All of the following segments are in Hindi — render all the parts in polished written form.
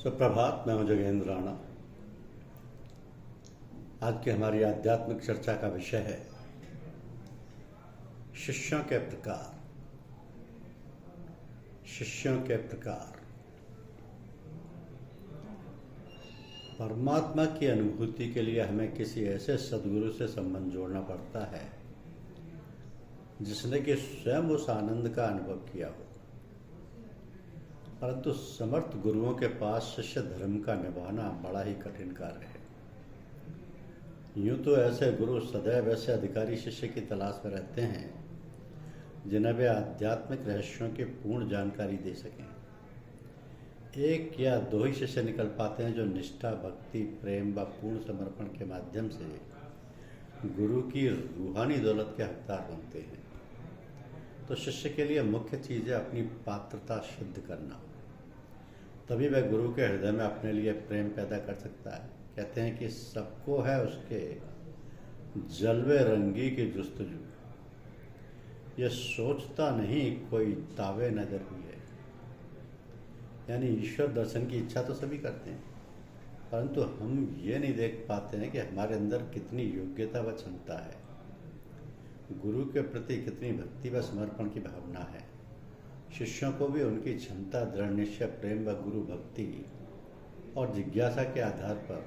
सुप्रभात। मैं हूं जोगेंद्र राणा। आज की हमारी आध्यात्मिक चर्चा का विषय है शिष्यों के प्रकार। शिष्यों के प्रकार। परमात्मा की अनुभूति के लिए हमें किसी ऐसे सद्गुरु से संबंध जोड़ना पड़ता है जिसने कि स्वयं उस आनंद का अनुभव किया हो। परंतु समर्थ गुरुओं के पास शिष्य धर्म का निभाना बड़ा ही कठिन कार्य है। यूं तो ऐसे गुरु सदैव ऐसे अधिकारी शिष्य की तलाश में रहते हैं जिन्हें वे आध्यात्मिक रहस्यों की पूर्ण जानकारी दे सकें। एक या दो ही शिष्य निकल पाते हैं जो निष्ठा, भक्ति, प्रेम व पूर्ण समर्पण के माध्यम से गुरु की रूहानी दौलत के हकदार बनते हैं। तो शिष्य के लिए मुख्य चीज़ है अपनी पात्रता सिद्ध करना, तभी वह गुरु के हृदय में अपने लिए प्रेम पैदा कर सकता है। कहते हैं कि सबको है उसके जलवे रंगी की जुस्तजू, यह सोचता नहीं कोई तावे नजर हुई है। यानी ईश्वर दर्शन की इच्छा तो सभी करते हैं, परंतु हम ये नहीं देख पाते हैं कि हमारे अंदर कितनी योग्यता व क्षमता है, गुरु के प्रति कितनी भक्ति व समर्पण की भावना है। शिष्यों को भी उनकी क्षमता, दृढ़ निश्चय, प्रेम व गुरु भक्ति और जिज्ञासा के आधार पर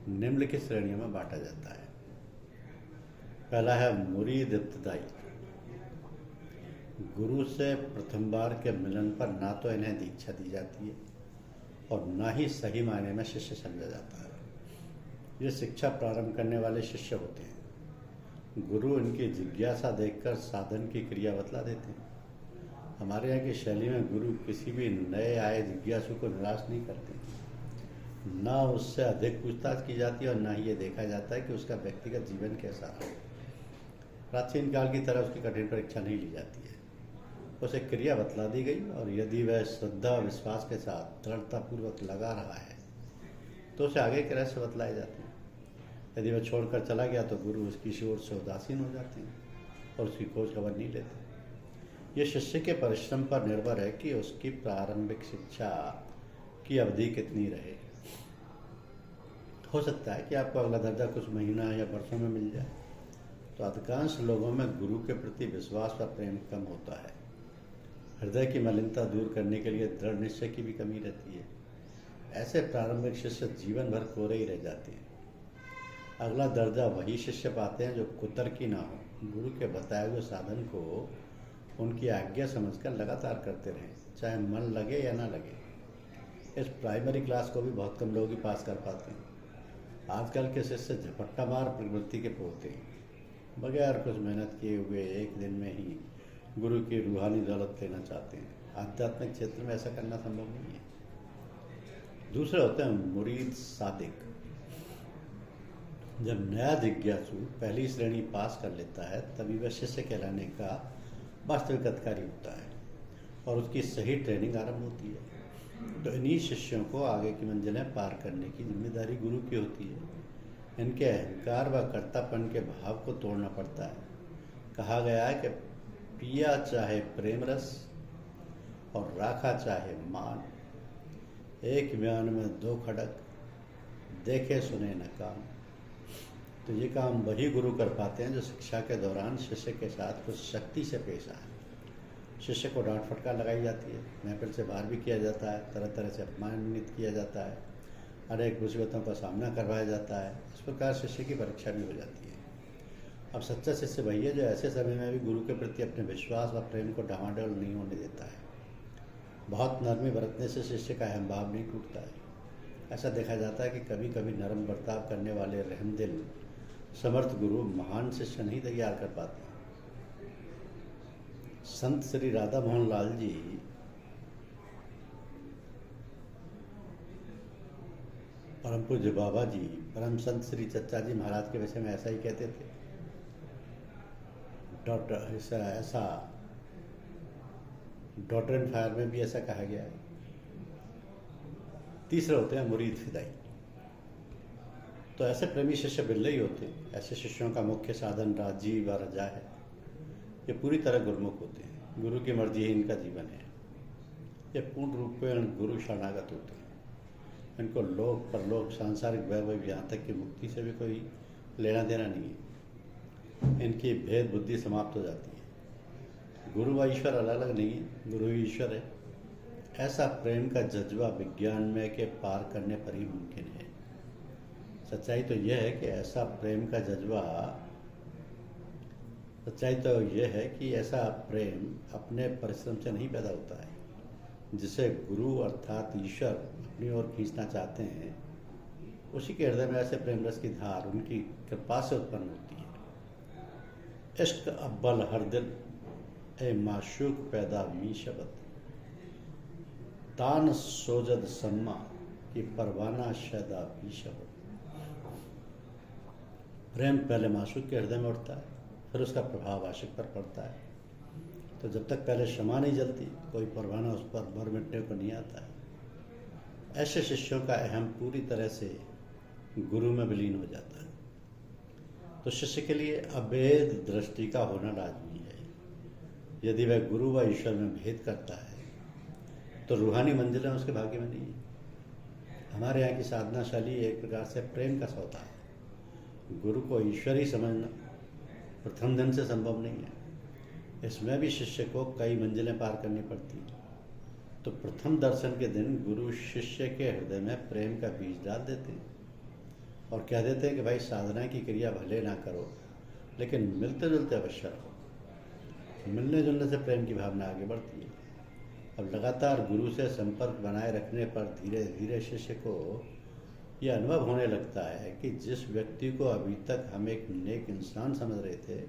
निम्नलिखित श्रेणियों में बांटा जाता है। पहला है मुरीद इब्तिदाई। गुरु से प्रथम बार के मिलन पर ना तो इन्हें दीक्षा दी जाती है और ना ही सही मायने में शिष्य समझा जाता है। ये शिक्षा प्रारंभ करने वाले शिष्य होते हैं। गुरु इनकी जिज्ञासा देखकर साधन की क्रिया बतला देते हैं। हमारे यहाँ की शैली में गुरु किसी भी नए आए जिज्ञासु को निराश नहीं करते। ना उससे अधिक पूछताछ की जाती है और ना ही ये देखा जाता है कि उसका व्यक्तिगत जीवन कैसा है। प्राचीन काल की तरह उसकी कठिन परीक्षा नहीं ली जाती है। उसे क्रिया बतला दी गई और यदि वह श्रद्धा विश्वास के साथ दृढ़तापूर्वक लगा रहा है तो उसे आगे के रहस्य बतलाए जाते हैं। यदि वह छोड़कर चला गया तो गुरु उसकी ओर से उदासीन हो जाते हैं और उसकी खोज खबर नहीं लेते। ये शिष्य के परिश्रम पर निर्भर है कि उसकी प्रारंभिक शिक्षा की अवधि कितनी रहे। हो सकता है कि आपको अगला दर्जा कुछ महीना या वर्षों में मिल जाए, तो अधिकांश लोगों में गुरु के प्रति विश्वास व प्रेम कम होता है। हृदय की मलिनता दूर करने के लिए दृढ़ निश्चय की भी कमी रहती है। ऐसे प्रारंभिक शिष्य जीवन भर कोरे ही रह जाते हैं। अगला दर्जा वही शिष्य पाते हैं जो कुतर्की ना हो, गुरु के बताए हुए साधन को उनकी आज्ञा समझकर लगातार करते रहें, चाहे मन लगे या ना लगे। इस प्राइमरी क्लास को भी बहुत कम लोग ही पास कर पाते हैं। आजकल के शिष्य झपट्टा मार प्रवृत्ति के होते हैं, बगैर कुछ मेहनत किए हुए एक दिन में ही गुरु की रूहानी दौलत लेना चाहते हैं। आध्यात्मिक क्षेत्र में ऐसा करना संभव नहीं है। दूसरे होते हैं मुरीद सादिक। जब नया जिज्ञासु पहली श्रेणी पास कर लेता है तभी वह शिष्य कहलाने का वास्तविक अधिकारी होता है और उसकी सही ट्रेनिंग आरंभ होती है। तो इन्हीं शिष्यों को आगे की मंजिलें पार करने की जिम्मेदारी गुरु की होती है। इनके अहंकार व कर्तापन के भाव को तोड़ना पड़ता है। कहा गया है कि पिया चाहे प्रेम रस और राखा चाहे मान, एक म्यान में दो खड़क, देखे सुने न कान। तो ये काम वही गुरु कर पाते हैं जो शिक्षा के दौरान शिष्य के साथ कुछ सख्ती से पेश आए। शिष्य को डांट फटकार लगाई जाती है, महफिल से बाहर भी किया जाता है, तरह तरह से अपमानित किया जाता है, अनेक मुसीबतों का सामना करवाया जाता है। इस प्रकार शिष्य की परीक्षा भी हो जाती है। अब सच्चा शिष्य वही है जो ऐसे समय में भी गुरु के प्रति अपने विश्वास व प्रेम को डामाडोल नहीं होने देता है। बहुत नरमी बरतने से शिष्य का अहम भाव नहीं टूटता है। ऐसा देखा जाता है कि कभी कभी नरम बर्ताव करने वाले रहमदिल समर्थ गुरु महान शिष्य नहीं तैयार कर पाते। संत श्री राधा मोहन लाल जी परम पूज्य बाबा जी परम संत श्री चच्चा जी महाराज के विषय में ऐसा ही कहते थे। ऐसा डॉटर एंड फायर में भी ऐसा कहा गया है। तीसरे होते हैं मुरीद फिदाई। तो ऐसे प्रेमी शिष्य बिरले ही होते हैं। ऐसे शिष्यों का मुख्य साधन राजी व रजा है। ये पूरी तरह गुरुमुख होते हैं। गुरु की मर्जी ही इनका जीवन है। ये पूर्ण रूप में गुरु शरणागत होते हैं। इनको लोक परलोक सांसारिक वैभव यहाँ तक कि मुक्ति से भी कोई लेना देना नहीं है। इनकी भेद बुद्धि समाप्त हो जाती है। गुरु व ईश्वर अलग अलग नहीं है, गुरु ही ईश्वर है। ऐसा प्रेम का जज्बा विज्ञान में के पार करने पर ही मुमकिन है। सच्चाई तो यह है कि ऐसा प्रेम का जज्बा सच्चाई तो यह है कि ऐसा प्रेम अपने परिश्रम से नहीं पैदा होता है। जिसे गुरु अर्थात ईश्वर अपनी ओर खींचना चाहते हैं, उसी के हृदय में ऐसे प्रेम रस की धार उनकी कृपा से उत्पन्न होती है। इश्क अव्वल हर दिल ए माशूक पैदा मी शब्द, तान सोजद सम्मा की परवाना शैदा भी शब्द। प्रेम पहले माशूक के हृदय में उठता है, फिर उसका प्रभाव आशिक पर पड़ता है। तो जब तक पहले क्षमा नहीं जलती, कोई परवाना उस पर भर मिटने को नहीं आता है। ऐसे शिष्यों का अहम पूरी तरह से गुरु में विलीन हो जाता है। तो शिष्य के लिए अभेद दृष्टि का होना लाजमी है। यदि वह गुरु व ईश्वर में भेद करता है तो रूहानी मंजिलें उसके भाग्य में नहीं है। हमारे यहाँ की साधना शैली एक प्रकार से प्रेम का सौदा है। गुरु को ईश्वर ही समझना प्रथम दिन से संभव नहीं है। इसमें भी शिष्य को कई मंजिलें पार करनी पड़ती हैं। तो प्रथम दर्शन के दिन गुरु शिष्य के हृदय में प्रेम का बीज डाल देते हैं और कह देते हैं कि भाई साधना की क्रिया भले ना करो, लेकिन मिलते जुलते अवश्य रहो। मिलने जुलने से प्रेम की भावना आगे बढ़ती है। अब लगातार गुरु से संपर्क बनाए रखने पर धीरे धीरे शिष्य को यह अनुभव होने लगता है कि जिस व्यक्ति को अभी तक हम एक नेक इंसान समझ रहे थे,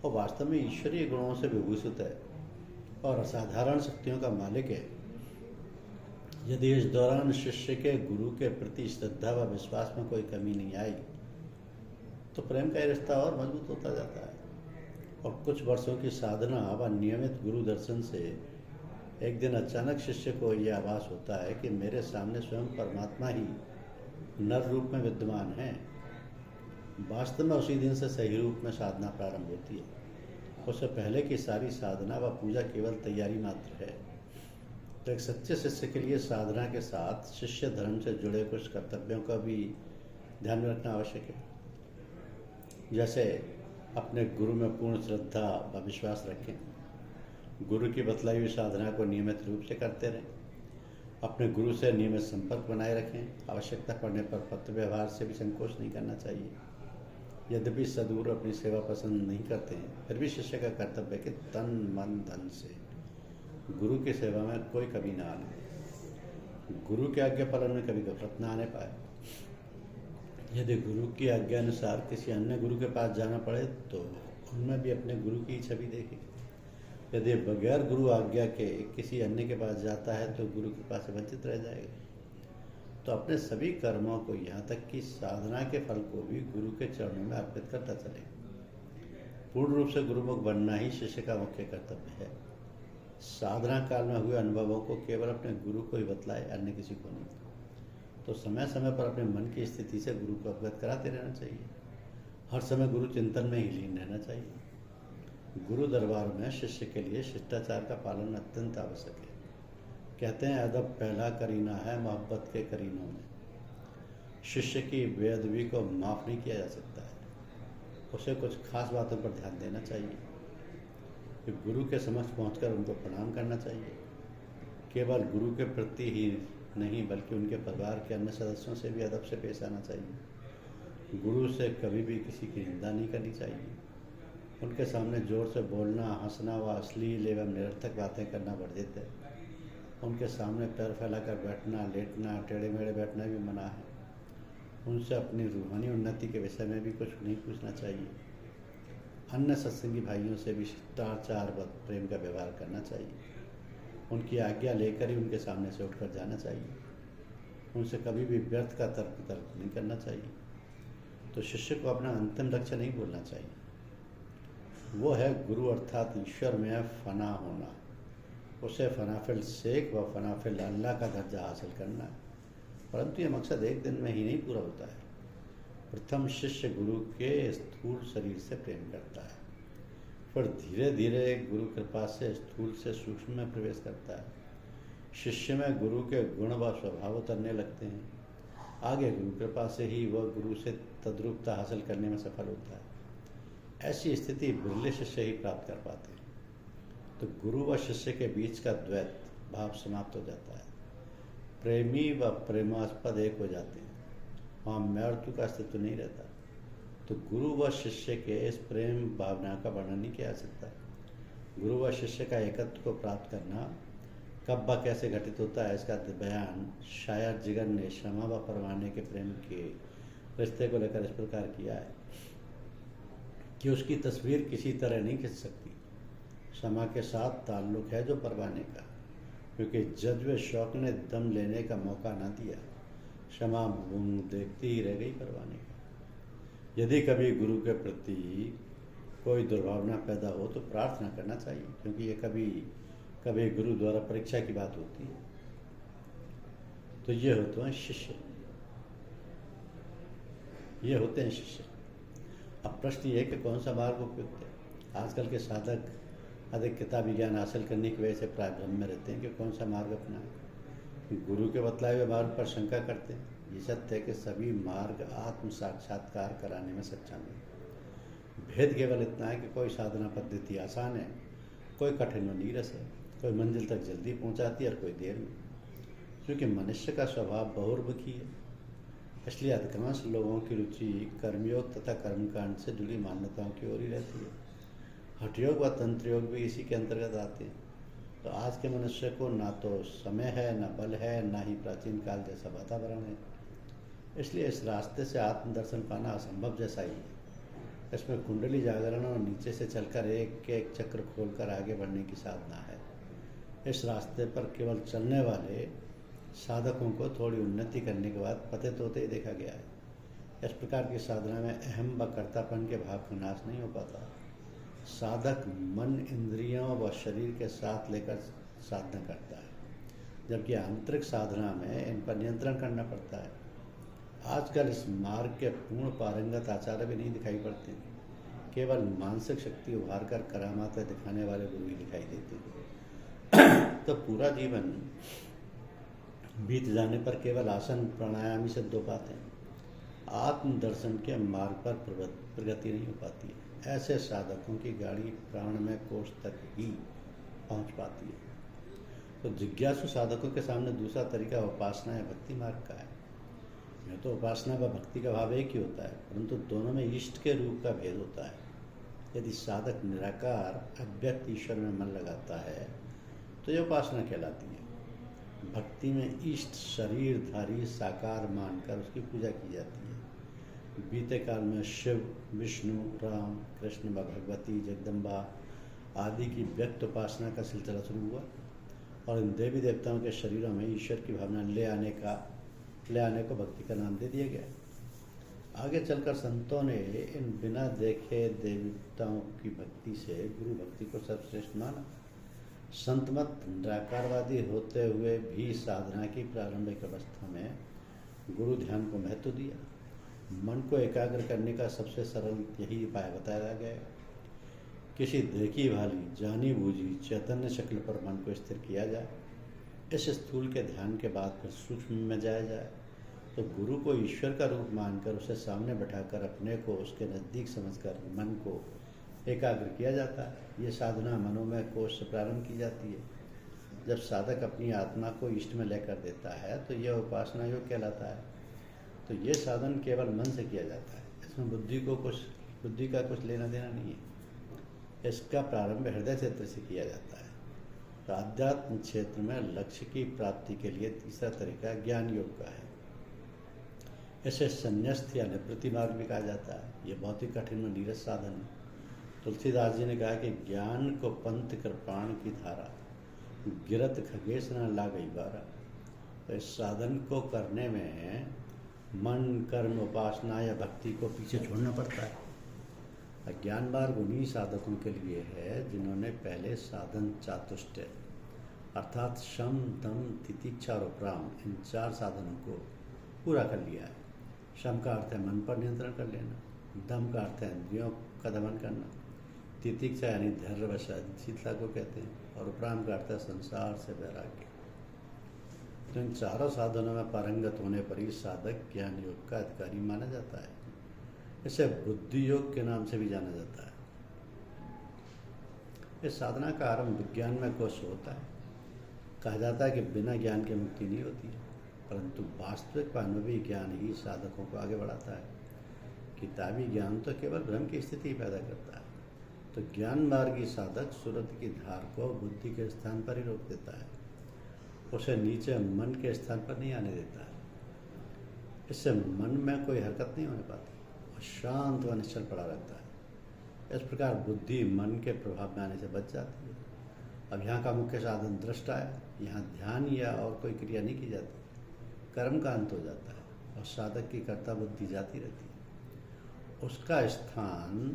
वो वास्तव में ईश्वरीय गुणों से विभूषित है और असाधारण शक्तियों का मालिक है। यदि इस दौरान शिष्य के गुरु के प्रति श्रद्धा व विश्वास में कोई कमी नहीं आई, तो प्रेम का रिश्ता और मजबूत होता जाता है। और कुछ वर्षों की साधना व नियमित गुरु दर्शन से एक दिन अचानक शिष्य को यह आभास होता है कि मेरे सामने स्वयं परमात्मा ही नर रूप में विद्यमान है। वास्तव में उसी दिन से सही रूप में साधना प्रारंभ होती है। उससे पहले की सारी साधना व पूजा केवल तैयारी मात्र है। तो एक सच्चे शिष्य के लिए साधना के साथ शिष्य धर्म से जुड़े कुछ कर्तव्यों का भी ध्यान में रखना आवश्यक है। जैसे अपने गुरु में पूर्ण श्रद्धा व विश्वास रखें, गुरु की बतलाई हुई साधना को नियमित रूप से करते रहें, अपने गुरु से नियमित संपर्क बनाए रखें। आवश्यकता पड़ने पर पत्र व्यवहार से भी संकोच नहीं करना चाहिए। यद्यपि सदगुरु अपनी सेवा पसंद नहीं करते हैं, फिर भी शिष्य का कर्तव्य है कि तन मन धन से गुरु की सेवा में कोई कमी ना आने, गुरु के आज्ञा पालन में कभी गफलत ना आने पाए। यदि गुरु की आज्ञा अनुसार किसी अन्य गुरु के पास जाना पड़े तो उनमें भी अपने गुरु की छवि देखें। यदि बगैर गुरु आज्ञा के किसी अन्य के पास जाता है तो गुरु के पास वंचित रह जाएगा। तो अपने सभी कर्मों को, यहाँ तक कि साधना के फल को भी गुरु के चरणों में अर्पित करता चले। पूर्ण रूप से गुरुमुख बनना ही शिष्य का मुख्य कर्तव्य है। साधना काल में हुए अनुभवों को केवल अपने गुरु को ही बतलाए, अन्य किसी को नहीं। तो समय समय पर अपने मन की स्थिति से गुरु को अवगत कराते रहना चाहिए। हर समय गुरु चिंतन में ही लीन रहना चाहिए। गुरु दरबार में शिष्य के लिए शिष्टाचार का पालन अत्यंत आवश्यक है। कहते हैं अदब पहला करीना है मोहब्बत के करीनों में। शिष्य की बेअदबी को माफ़ नहीं किया जा सकता है। उसे कुछ खास बातों पर ध्यान देना चाहिए कि गुरु के समक्ष पहुंचकर उनको प्रणाम करना चाहिए। केवल गुरु के प्रति ही नहीं बल्कि उनके परिवार के अन्य सदस्यों से भी अदब से पेश आना चाहिए। गुरु से कभी भी किसी की निंदा नहीं करनी चाहिए। उनके सामने जोर से बोलना, हंसना व अश्लील एवं निरर्थक बातें करना वर्जित है। उनके सामने पैर फैलाकर बैठना, लेटना, टेढ़े मेढ़े बैठना भी मना है। उनसे अपनी रूहानी उन्नति के विषय में भी कुछ नहीं पूछना चाहिए। अन्य सत्संगी भाइयों से भी शिष्टाचार व प्रेम का व्यवहार करना चाहिए। उनकी आज्ञा लेकर ही उनके सामने से उठकर जाना चाहिए। उनसे कभी भी व्यर्थ का तर्क नहीं करना चाहिए। तो शिष्य को अपना अंतिम लक्ष्य नहीं भूलना चाहिए। वो है गुरु अर्थात ईश्वर में फना होना। उसे फनाफिल शेख व फनाफिल अल्लाह का दर्जा हासिल करना है। परंतु ये मकसद एक दिन में ही नहीं पूरा होता है। प्रथम शिष्य गुरु के स्थूल शरीर से प्रेम करता है, फिर धीरे धीरे गुरु कृपा से स्थूल से सूक्ष्म में प्रवेश करता है। शिष्य में गुरु के गुण व स्वभाव उतरने लगते हैं। आगे गुरु कृपा से ही वह गुरु से तद्रूपता हासिल करने में सफल होता है। ऐसी स्थिति बिरले शिष्य ही प्राप्त कर पाते हैं। तो गुरु व शिष्य के बीच का द्वैत भाव समाप्त हो जाता है। प्रेमी व प्रेमास्पद एक हो जाते हैं। वहाँ मृत्यु का अस्तित्व नहीं रहता। तो गुरु व शिष्य के इस प्रेम भावना का वर्णन नहीं किया जा सकता। गुरु व शिष्य का एकत्व को प्राप्त करना कब व कैसे घटित होता है, इसका बयान शायद जिगर ने क्षमा व परवाने के प्रेम के रिश्ते को लेकर इस प्रकार किया है कि उसकी तस्वीर किसी तरह नहीं खिंच सकती। क्षमा के साथ ताल्लुक है जो परवाने का, क्योंकि जज्बे शौक ने दम लेने का मौका ना दिया। क्षमा मूंग देखती ही रह गई परवाने का। यदि कभी गुरु के प्रति कोई दुर्भावना पैदा हो तो प्रार्थना करना चाहिए, क्योंकि ये कभी कभी गुरु द्वारा परीक्षा की बात होती है। तो ये होते हैं शिष्य, ये होते हैं शिष्य। अब प्रश्न ये है कि कौन सा मार्ग उपयुक्त है। आजकल के साधक अधिक किताबी ज्ञान हासिल करने की वजह से प्राय भ्रम में रहते हैं कि कौन सा मार्ग अपनाएं। गुरु के बतलाए हुए मार्ग पर शंका करते हैं। ये सत्य है कि सभी मार्ग आत्म साक्षात्कार कराने में सक्षम है। भेद केवल इतना है कि कोई साधना पद्धति आसान है, कोई कठिन व नीरस है, कोई मंजिल तक जल्दी पहुंचाती है और कोई देर में। क्योंकि मनुष्य का स्वभाव बहुर्मुखी है, इसलिए अधिकांश लोगों की रुचि कर्मयोग तथा कर्मकांड से जुड़ी मान्यताओं की ओर ही रहती है। हठयोग व तंत्र योग भी इसी के अंतर्गत आते हैं। तो आज के मनुष्य को ना तो समय है, ना बल है, ना ही प्राचीन काल जैसा वातावरण है। इसलिए इस रास्ते से आत्मदर्शन पाना असंभव जैसा ही है। इसमें कुंडली जागरण और नीचे से चलकर एक एक चक्र खोलकर आगे बढ़ने की साधना है। इस रास्ते पर केवल चलने वाले साधकों को थोड़ी उन्नति करने के बाद पतित होते ही देखा गया है। इस प्रकार की साधना में अहम व कर्तापन के भाव का नाश नहीं हो पाता। साधक मन, इंद्रियों व शरीर के साथ लेकर साधना करता है, जबकि आंतरिक साधना में इन पर नियंत्रण करना पड़ता है। आजकल इस मार्ग के पूर्ण पारंगत आचार्य भी नहीं दिखाई पड़ते, केवल मानसिक शक्ति उभार कर करामातें दिखाने वाले गुरु ही दिखाई देते हैं। तो पूरा जीवन बीत जाने पर केवल आसन प्राणायाम ही सिद्ध हो पाते हैं। आत्मदर्शन के मार्ग पर प्रगति नहीं हो पाती है। ऐसे साधकों की गाड़ी प्राण में कोष तक ही पहुंच पाती है। तो जिज्ञासु साधकों के सामने दूसरा तरीका उपासना या भक्ति मार्ग का है। यह तो उपासना व भक्ति का भाव एक ही होता है, परंतु दोनों में इष्ट के रूप का भेद होता है। यदि साधक निराकार अव्यक्त ईश्वर में मन लगाता है तो यह उपासना कहलाती है। भक्ति में इष्ट शरीरधारी साकार मानकर उसकी पूजा की जाती है। बीते काल में शिव, विष्णु, राम, कृष्ण व भगवती, जगदम्बा आदि की व्यक्त उपासना का सिलसिला शुरू हुआ और इन देवी देवताओं के शरीरों में ईश्वर की भावना ले आने को भक्ति का नाम दे दिया गया। आगे चलकर संतों ने इन बिना देखे देवताओं की भक्ति से गुरु भक्ति को सर्वश्रेष्ठ माना। संत मत निराकारवादी होते हुए भी साधना की प्रारंभिक अवस्था में गुरु ध्यान को महत्व दिया। मन को एकाग्र करने का सबसे सरल यही उपाय बताया गया। किसी देखी भाली जानी बूझी चैतन्य शक्ल पर मन को स्थिर किया जाए। इस स्थूल के ध्यान के बाद फिर सूक्ष्म में जाया जाए तो गुरु को ईश्वर का रूप मानकर उसे सामने बैठाकर अपने को उसके नज़दीक समझकर मन को एकाग्र किया जाता है। ये साधना मनोमय कोश से प्रारंभ की जाती है। जब साधक अपनी आत्मा को इष्ट में लेकर देता है तो यह उपासना योग कहलाता है। तो ये साधन केवल मन से किया जाता है, इसमें बुद्धि का कुछ लेना देना नहीं है। इसका प्रारंभ हृदय क्षेत्र से किया जाता है। तो आध्यात्म क्षेत्र में लक्ष्य की प्राप्ति के लिए तीसरा तरीका ज्ञान योग का है। इसे संन्यास्त या निवृत्ति मार्ग भी कहा जाता है। ये बहुत ही कठिन और नीरस साधन है। तुलसीदास जी ने कहा कि ज्ञान को पंथ कर प्राण की धारा, गिरत खगेश न ला गई बारा। तो इस साधन को करने में मन, कर्म, उपासना या भक्ति को पीछे छोड़ना पड़ता है। ज्ञान मार्ग उन्हीं साधकों के लिए है जिन्होंने पहले साधन चातुष्टय अर्थात शम, दम, तितिक्षा और उपराम इन 4 साधनों को पूरा कर लिया है। शम का अर्थ है मन पर नियंत्रण कर लेना, दम का अर्थ है इंद्रियों का दमन करना, तितिक्षा यानी धैर्य व सहनशीलता को कहते हैं, और उपराम का अर्थ है संसार से वैराग्य। तो इन चारों साधनों में पारंगत होने पर ही साधक ज्ञान योग का अधिकारी माना जाता है। इसे बुद्धि योग के नाम से भी जाना जाता है। इस साधना का आरंभ विज्ञान में कोश होता है। कहा जाता है कि बिना ज्ञान के मुक्ति नहीं होती है, परंतु वास्तविक व अनुभवी ज्ञान ही साधकों को आगे बढ़ाता है। किताबी ज्ञान तो केवल भ्रम की स्थिति पैदा करता है। तो ज्ञान मार्गी साधक सूरत की धार को बुद्धि के स्थान पर ही रोक देता है, उसे नीचे मन के स्थान पर नहीं आने देता है। इससे मन में कोई हरकत नहीं होने पाती और शांत व निश्चल पड़ा रहता है। इस प्रकार बुद्धि मन के प्रभाव में आने से बच जाती है। अब यहाँ का मुख्य साधन दृष्टा है। यहाँ ध्यान या और कोई क्रिया नहीं की जाती, कर्म का अंत हो जाता है और साधक की कर्ता बुद्धि जाती रहती है। उसका स्थान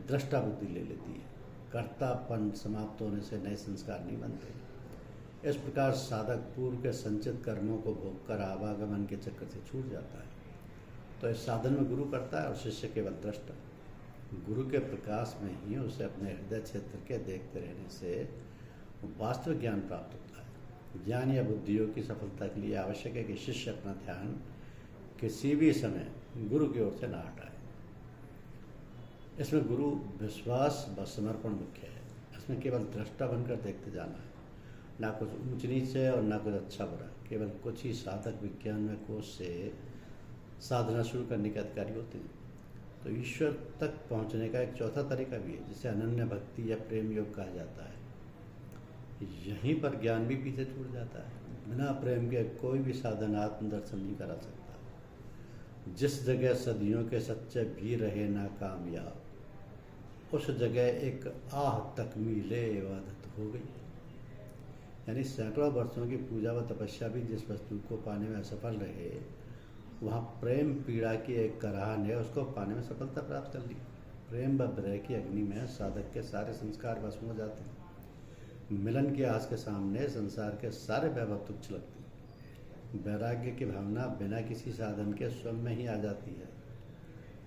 दृष्टा बुद्धि ले लेती है। कर्तापन समाप्त होने से नए संस्कार नहीं बनते। इस प्रकार साधक पूर्व के संचित कर्मों को भोगकर आवागमन के चक्कर से छूट जाता है। तो इस साधन में गुरु करता है और शिष्य केवल दृष्टा। गुरु के प्रकाश में ही उसे अपने हृदय क्षेत्र के देखते रहने से वास्तविक ज्ञान प्राप्त होता है। ज्ञान या बुद्धियों की सफलता के लिए आवश्यक है कि शिष्य अपना ध्यान किसी भी समय गुरु की ओर से न हटाए। इसमें गुरु विश्वास व समर्पण मुख्य है। इसमें केवल दृष्टा बनकर देखते जाना है, ना कुछ ऊंच नीच है और ना कुछ अच्छा बुरा। केवल कुछ ही साधक विज्ञान में कोश से साधना शुरू करने के अधिकारी होते हैं। तो ईश्वर तक पहुंचने का एक चौथा तरीका भी है, जिसे अनन्य भक्ति या प्रेम योग कहा जाता है। यहीं पर ज्ञान भी पीछे छूट जाता है। बिना प्रेम के कोई भी साधन आत्मदर्शन नहीं करा सकता। जिस जगह सदियों के सच्चे भी रहे नाकामयाब, उस जगह एक आह तक मिले इबादत हो गई। यानी सैकड़ों वर्षों की पूजा व तपस्या भी जिस वस्तु को पाने में असफल रहे, वहाँ प्रेम पीड़ा की एक कराह ने उसको पाने में सफलता प्राप्त कर ली। प्रेम व विरह की अग्नि में साधक के सारे संस्कार भस्म हो जाते हैं। मिलन की आस के सामने संसार के सारे वैभव तुच्छ लगते हैं। वैराग्य की भावना बिना किसी साधन के स्वयं में ही आ जाती है।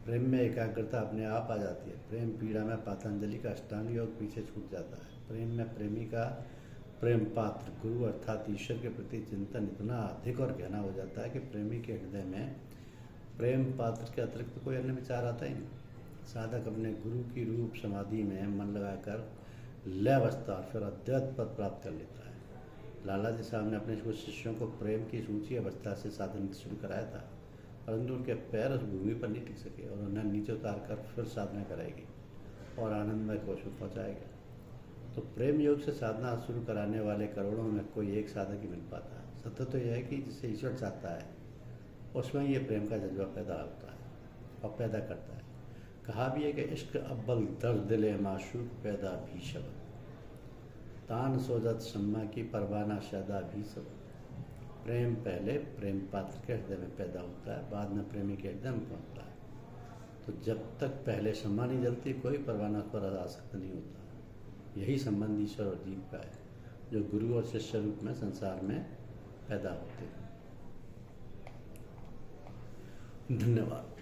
प्रेम में एकाग्रता अपने आप आ जाती है। प्रेम पीड़ा में पातंजलि का अष्टांग योग पीछे छूट जाता है। प्रेम में प्रेमी का प्रेम पात्र गुरु अर्थात ईश्वर के प्रति चिंतन इतना अधिक और गहना हो जाता है कि प्रेमी के हृदय में प्रेम पात्र के अतिरिक्त कोई अन्य विचार आता ही नहीं। साधक अपने गुरु की रूप समाधि में मन लगाकर लय अवस्था और फिर अद्वैत पद प्राप्त कर लेता है। लाला जी साहब ने अपने कुछ शिष्यों को प्रेम की ऊंची अवस्था से साधन शुरू कराया था, परंतु उनके पैर उस भूमि पर नहीं टिक सके और उन्हें नीचे उतार कर फिर साधना कराएगी और आनंदमय कोश में पहुँचाएगा। तो प्रेम योग से साधना शुरू कराने वाले करोड़ों में कोई एक साधक ही मिल पाता है। सत्य तो यह है कि जिसे ईश्वर चाहता है उसमें ये प्रेम का जज्बा पैदा होता है और पैदा करता है। कहा भी है कि इश्क अव्वल दर्द दिले माशूक पैदा भी शब्द, तान सोजत शम्मा की परवाना शैदा भी सब। प्रेम पहले प्रेम पात्र के हृदय में पैदा होता है, बाद में प्रेमी के हृदय में पहुँचता है। तो जब तक पहले शम्मा नहीं जलती, कोई परवाना पर आसक्त नहीं होता। यही संबंध ईश्वर और जीव का है, जो गुरु और शिष्य रूप में संसार में पैदा होते हैं। धन्यवाद।